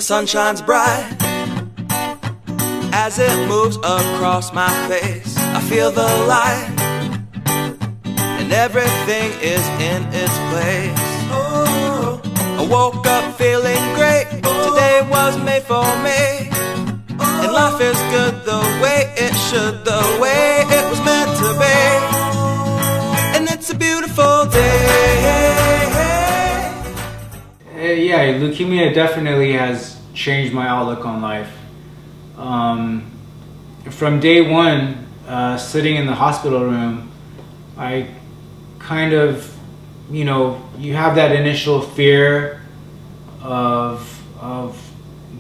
sun shines bright as it moves across my face. I feel the light and everything is in its place. Oh, I woke up feeling great. Today was made for me, and life is good the way it should, the way it was meant to be. And it's a beautiful day. Yeah, leukemia definitely has changed my outlook on life. From day one, sitting in the hospital room, I kind of, you have that initial fear of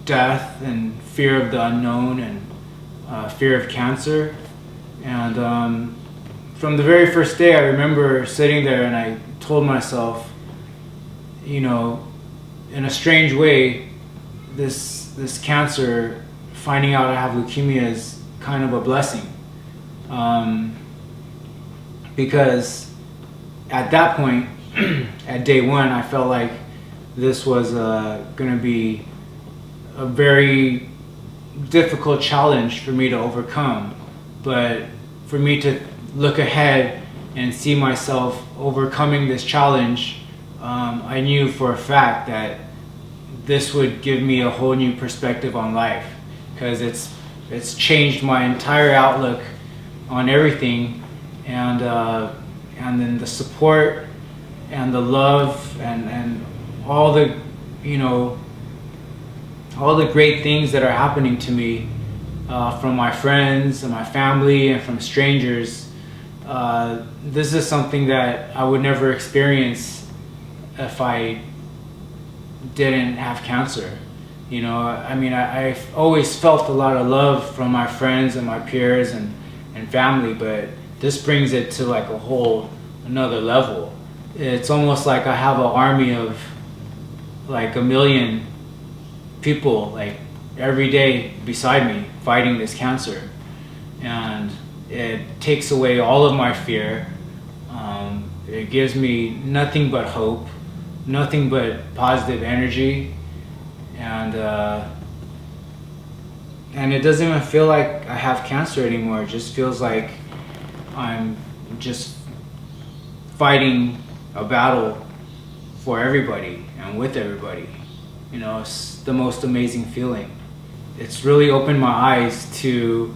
death and fear of the unknown and fear of cancer. And from the very first day, I remember sitting there and I told myself, in a strange way, this cancer, finding out I have leukemia is kind of a blessing. Because at that point, at day one, I felt like this was going to be a very difficult challenge for me to overcome. But for me to look ahead and see myself overcoming this challenge, I knew for a fact that this would give me a whole new perspective on life, because it's changed my entire outlook on everything, and then the support and the love and all the all the great things that are happening to me from my friends and my family and from strangers. This is something that I would never experience if I didn't have cancer. I've always felt a lot of love from my friends and my peers and family, but this brings it to like a whole another level. It's almost like I have an army of like 1 million people like every day beside me fighting this cancer, and it takes away all of my fear. It gives me nothing but hope, nothing but positive energy, and it doesn't even feel like I have cancer anymore. It just feels like I'm just fighting a battle for everybody and with everybody. It's the most amazing feeling. It's really opened my eyes to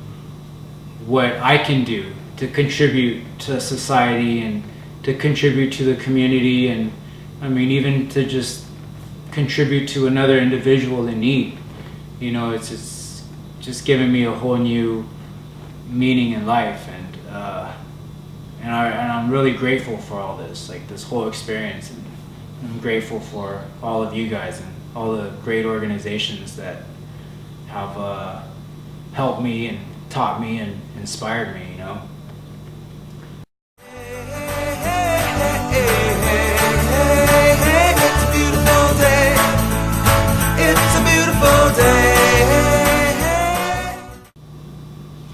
what I can do to contribute to society and to contribute to the community, and even to just contribute to another individual in need. It's just given me a whole new meaning in life, and I'm really grateful for all this, like this whole experience, and I'm grateful for all of you guys and all the great organizations that have helped me and taught me and inspired me.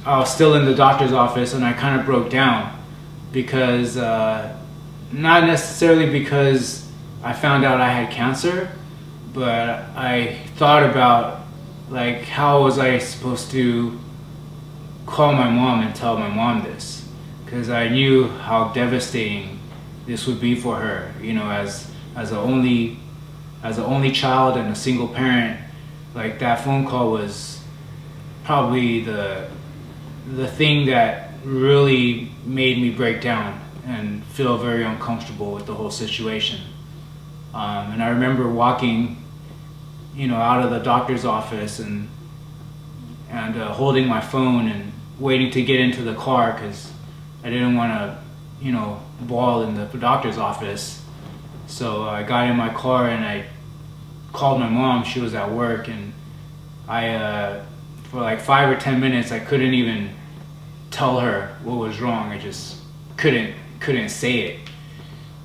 I was still in the doctor's office and I kind of broke down because, not necessarily because I found out I had cancer, but I thought about like how was I supposed to call my mom and tell my mom this, because I knew how devastating this would be for her, as an only child and a single parent. Like that phone call was probably the thing that really made me break down and feel very uncomfortable with the whole situation. And I remember walking, out of the doctor's office and holding my phone and waiting to get into the car because I didn't want to, bawl in the doctor's office. So I got in my car and I called my mom. She was at work, and I for like 5 or 10 minutes I couldn't even tell her what was wrong. I just couldn't say it,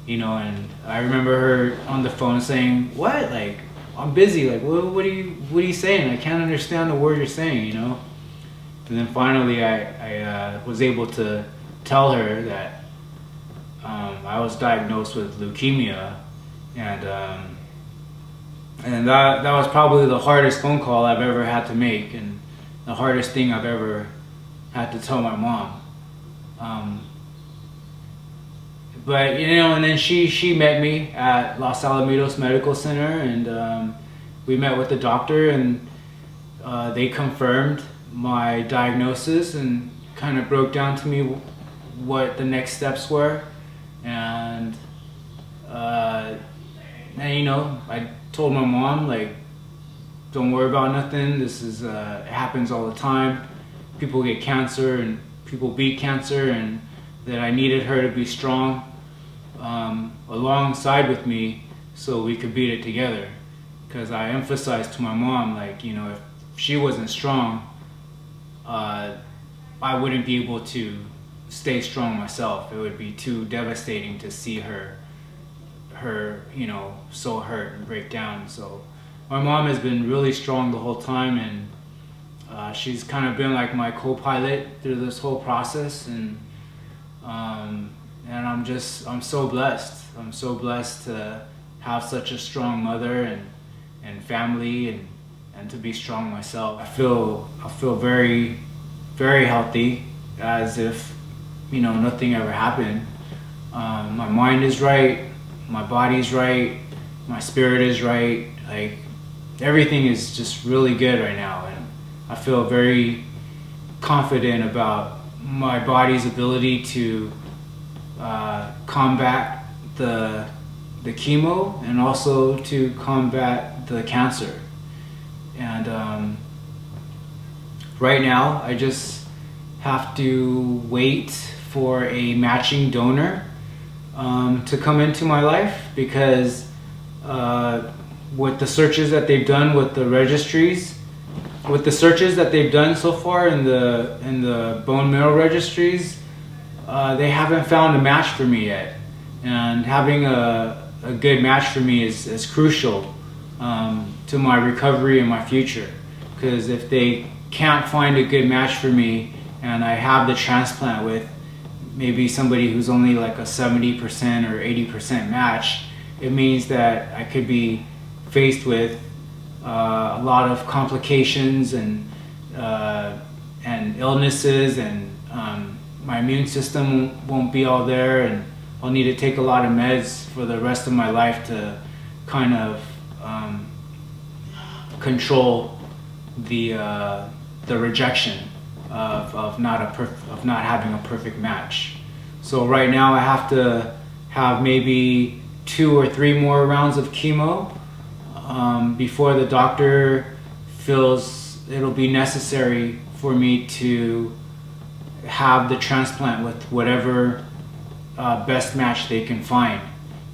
and I remember her on the phone saying, "What? Like, I'm busy. Like, what are you saying? I can't understand the word you're saying," And then finally I was able to tell her that I was diagnosed with leukemia, and And that was probably the hardest phone call I've ever had to make, and the hardest thing I've ever had to tell my mom. But and then she met me at Los Alamitos Medical Center, and we met with the doctor, and they confirmed my diagnosis and kind of broke down to me what the next steps were, and I told my mom, like, don't worry about nothing. This is it happens all the time. People get cancer and people beat cancer, and that I needed her to be strong alongside with me so we could beat it together. Because I emphasized to my mom, like, if she wasn't strong, I wouldn't be able to stay strong myself. It would be too devastating to see her so hurt and break down. So my mom has been really strong the whole time, and she's kind of been like my co-pilot through this whole process, and I'm so blessed. I'm so blessed to have such a strong mother and family, and to be strong myself. I feel very, very healthy, as if nothing ever happened. My mind is right, my body's right, my spirit is right. Like, everything is just really good right now, and I feel very confident about my body's ability to combat the chemo, and also to combat the cancer. And right now I just have to wait for a matching donor to come into my life, because with the searches that they've done with the registries, with the searches that they've done so far in the bone marrow registries, they haven't found a match for me yet. And having a good match for me is crucial to my recovery and my future. Because if they can't find a good match for me, and I have the transplant with maybe somebody who's only like a 70% or 80% match, it means that I could be faced with a lot of complications and illnesses, and my immune system won't be all there, and I'll need to take a lot of meds for the rest of my life to kind of control the rejection of not having a perfect match. So right now I have to have maybe 2 or 3 more rounds of chemo before the doctor feels it'll be necessary for me to have the transplant with whatever best match they can find.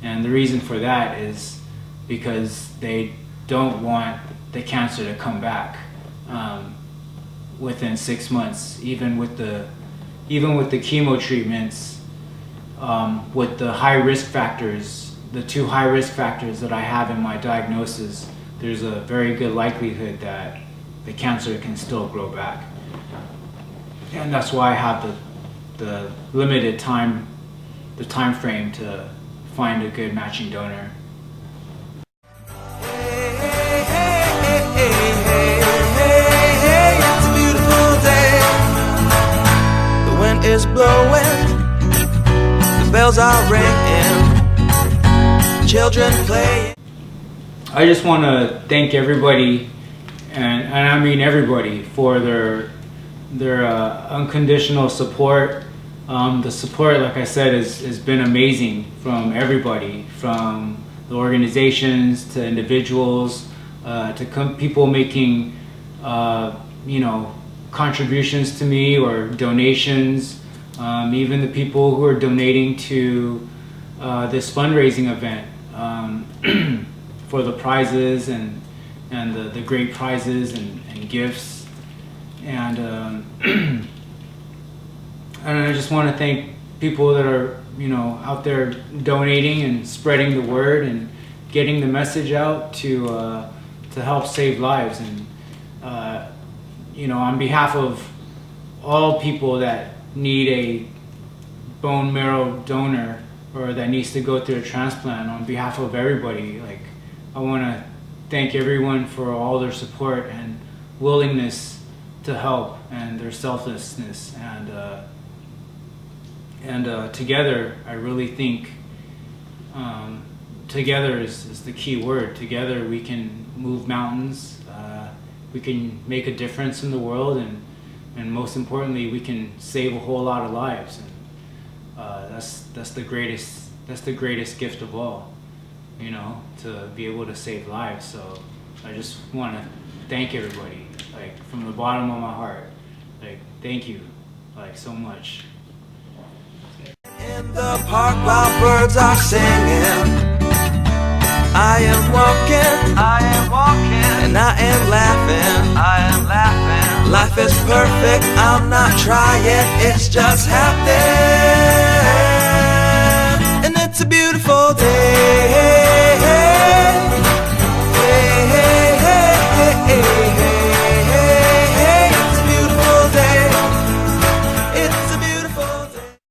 And the reason for that is because they don't want the cancer to come back within 6 months, even with the chemo treatments, with the high risk factors, the 2 high risk factors that I have in my diagnosis. There's a very good likelihood that the cancer can still grow back, and that's why I have the limited time, the time frame to find a good matching donor. It's a beautiful day. The wind is blowing, the bells are ringing, children playing. I just want to thank everybody, and I mean everybody, for their unconditional support. The support, like I said, has been amazing from everybody, from the organizations to individuals, to people making contributions to me or donations, even the people who are donating to this fundraising event for the prizes and the great prizes and gifts, and I just want to thank people that are out there donating and spreading the word and getting the message out to help save lives. And on behalf of all people that need a bone marrow donor, or that needs to go through a transplant, on behalf of everybody, like, I want to thank everyone for all their support and willingness to help and their selflessness. And together, I really think together is the key word. Together we can move mountains, we can make a difference in the world, and most importantly, we can save a whole lot of lives. And that's the greatest gift of all, you know, to be able to save lives. So I just want to thank everybody, like from the bottom of my heart. Like, thank you, like, so much. In the park while birds are singing, I am walking, and I am laughing. Life is perfect, I'm not trying, it's just happening.